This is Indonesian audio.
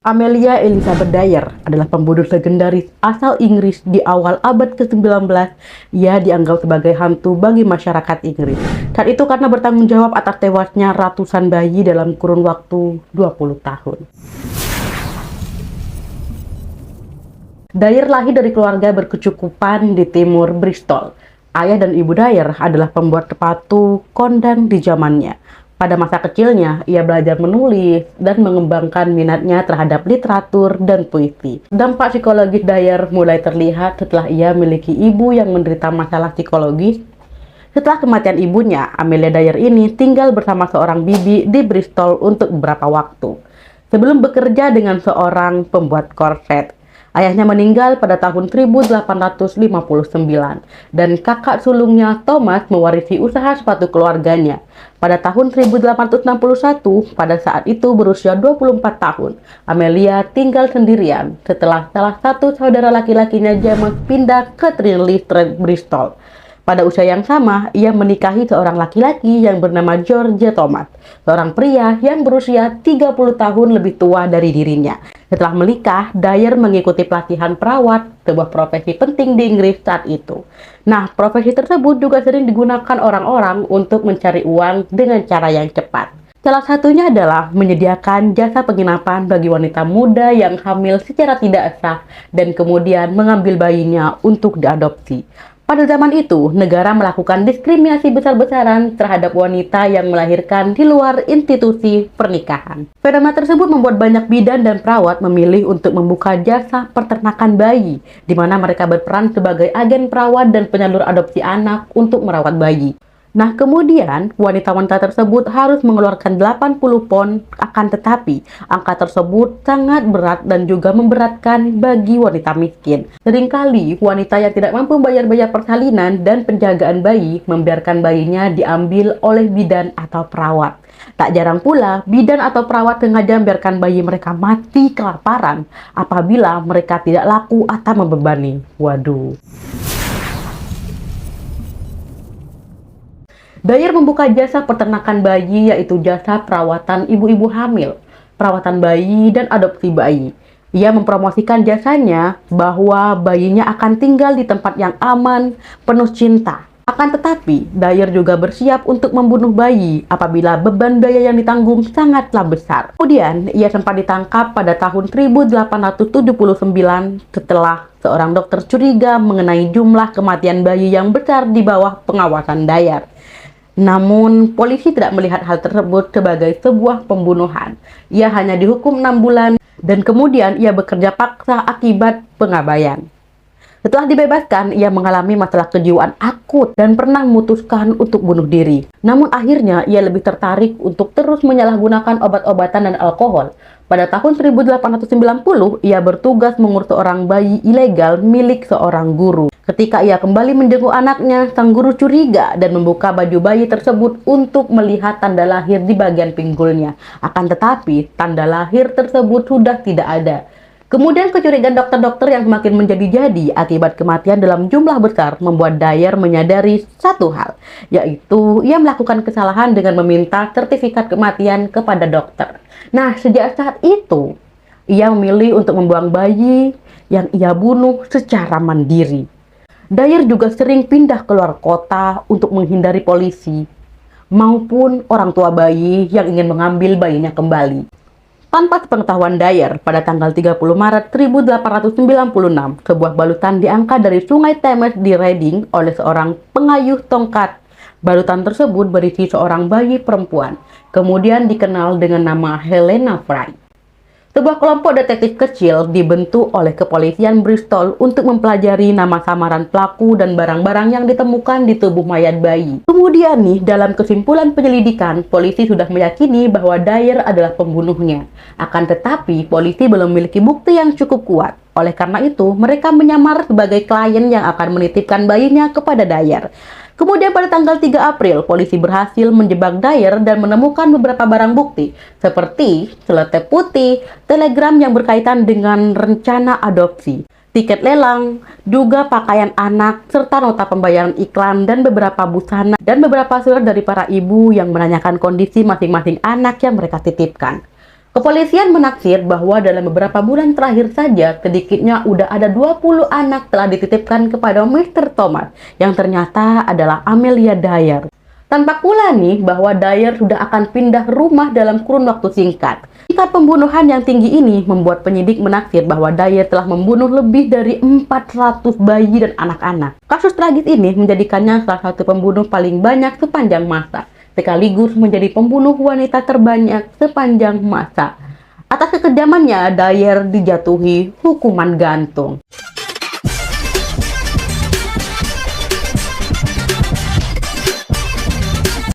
Amelia Elizabeth Dyer adalah pembunuh legendaris asal Inggris di awal abad ke-19. Ia dianggap sebagai hantu bagi masyarakat Inggris. Saat itu karena bertanggung jawab atas tewasnya ratusan bayi dalam kurun waktu 20 tahun. Dyer lahir dari keluarga berkecukupan di timur Bristol. Ayah dan ibu Dyer adalah pembuat sepatu kondang di zamannya. Pada masa kecilnya, ia belajar menulis dan mengembangkan minatnya terhadap literatur dan puisi. Dampak psikologis Dyer mulai terlihat setelah ia memiliki ibu yang menderita masalah psikologis. Setelah kematian ibunya, Amelia Dyer ini tinggal bersama seorang bibi di Bristol untuk beberapa waktu, sebelum bekerja dengan seorang pembuat korset. Ayahnya meninggal pada tahun 1859 dan kakak sulungnya Thomas mewarisi usaha sepatu keluarganya. Pada tahun 1861, pada saat itu berusia 24 tahun, Amelia tinggal sendirian setelah salah satu saudara laki-lakinya James pindah ke Trinley Street, Bristol. Pada usia yang sama, ia menikahi seorang laki-laki yang bernama George Thomas, seorang pria yang berusia 30 tahun lebih tua dari dirinya. Setelah menikah, Dyer mengikuti pelatihan perawat, sebuah profesi penting di Inggris saat itu. Nah, profesi tersebut juga sering digunakan orang-orang untuk mencari uang dengan cara yang cepat. Salah satunya adalah menyediakan jasa penginapan bagi wanita muda yang hamil secara tidak sah dan kemudian mengambil bayinya untuk diadopsi. Pada zaman itu, negara melakukan diskriminasi besar-besaran terhadap wanita yang melahirkan di luar institusi pernikahan. Fenomena tersebut membuat banyak bidan dan perawat memilih untuk membuka jasa peternakan bayi, di mana mereka berperan sebagai agen perawat dan penyalur adopsi anak untuk merawat bayi. Nah, kemudian wanita-wanita tersebut harus mengeluarkan 80 pon, akan tetapi angka tersebut sangat berat dan juga memberatkan bagi wanita miskin. Seringkali wanita yang tidak mampu membayar biaya persalinan dan penjagaan bayi membiarkan bayinya diambil oleh bidan atau perawat. Tak jarang pula, bidan atau perawat sengaja membiarkan bayi mereka mati kelaparan apabila mereka tidak laku atau membebani. Waduh. Dyer membuka jasa peternakan bayi, yaitu jasa perawatan ibu-ibu hamil, perawatan bayi, dan adopsi bayi. Ia mempromosikan jasanya bahwa bayinya akan tinggal di tempat yang aman, penuh cinta. Akan tetapi, Dyer juga bersiap untuk membunuh bayi apabila beban biaya yang ditanggung sangatlah besar. Kemudian, ia sempat ditangkap pada tahun 1879 setelah seorang dokter curiga mengenai jumlah kematian bayi yang besar di bawah pengawasan Dyer. Namun, polisi tidak melihat hal tersebut sebagai sebuah pembunuhan. Ia hanya dihukum 6 bulan dan kemudian ia bekerja paksa akibat pengabaian. Setelah dibebaskan, ia mengalami masalah kejiwaan akut dan pernah memutuskan untuk bunuh diri. Namun akhirnya ia lebih tertarik untuk terus menyalahgunakan obat-obatan dan alkohol. Pada tahun 1890, ia bertugas mengurus seorang bayi ilegal milik seorang guru. Ketika ia kembali menjenguk anaknya, sang guru curiga dan membuka baju bayi tersebut untuk melihat tanda lahir di bagian pinggulnya. Akan tetapi, tanda lahir tersebut sudah tidak ada. Kemudian kecurigaan dokter-dokter yang semakin menjadi-jadi akibat kematian dalam jumlah besar membuat Dyer menyadari satu hal, yaitu ia melakukan kesalahan dengan meminta sertifikat kematian kepada dokter. Nah, sejak saat itu, ia memilih untuk membuang bayi yang ia bunuh secara mandiri. Dyer juga sering pindah keluar kota untuk menghindari polisi maupun orang tua bayi yang ingin mengambil bayinya kembali. Tanpa sepengetahuan Dyer, pada tanggal 30 Maret 1896, sebuah balutan diangkat dari sungai Thames di Reading oleh seorang pengayuh tongkat. Balutan tersebut berisi seorang bayi perempuan, kemudian dikenal dengan nama Helena Fry. Sebuah kelompok detektif kecil dibentuk oleh kepolisian Bristol untuk mempelajari nama samaran pelaku dan barang-barang yang ditemukan di tubuh mayat bayi. Kemudian nih, dalam kesimpulan penyelidikan, polisi sudah meyakini bahwa Dyer adalah pembunuhnya. Akan tetapi, polisi belum memiliki bukti yang cukup kuat. Oleh karena itu, mereka menyamar sebagai klien yang akan menitipkan bayinya kepada Dyer. Kemudian pada tanggal 3 April, polisi berhasil menjebak Dyer dan menemukan beberapa barang bukti, seperti seletep putih, telegram yang berkaitan dengan rencana adopsi, tiket lelang, juga pakaian anak, serta nota pembayaran iklan dan beberapa busana dan beberapa surat dari para ibu yang menanyakan kondisi masing-masing anak yang mereka titipkan. Kepolisian menaksir bahwa dalam beberapa bulan terakhir saja, sedikitnya udah ada 20 anak telah dititipkan kepada Mr. Thomas, yang ternyata adalah Amelia Dyer. Tampak pula nih bahwa Dyer sudah akan pindah rumah dalam kurun waktu singkat. Tingkat pembunuhan yang tinggi ini membuat penyidik menaksir bahwa Dyer telah membunuh lebih dari 400 bayi dan anak-anak. Kasus tragis ini menjadikannya salah satu pembunuh paling banyak sepanjang masa, sekaligus menjadi pembunuh wanita terbanyak sepanjang masa. Atas kekejamannya, Dyer dijatuhi hukuman gantung.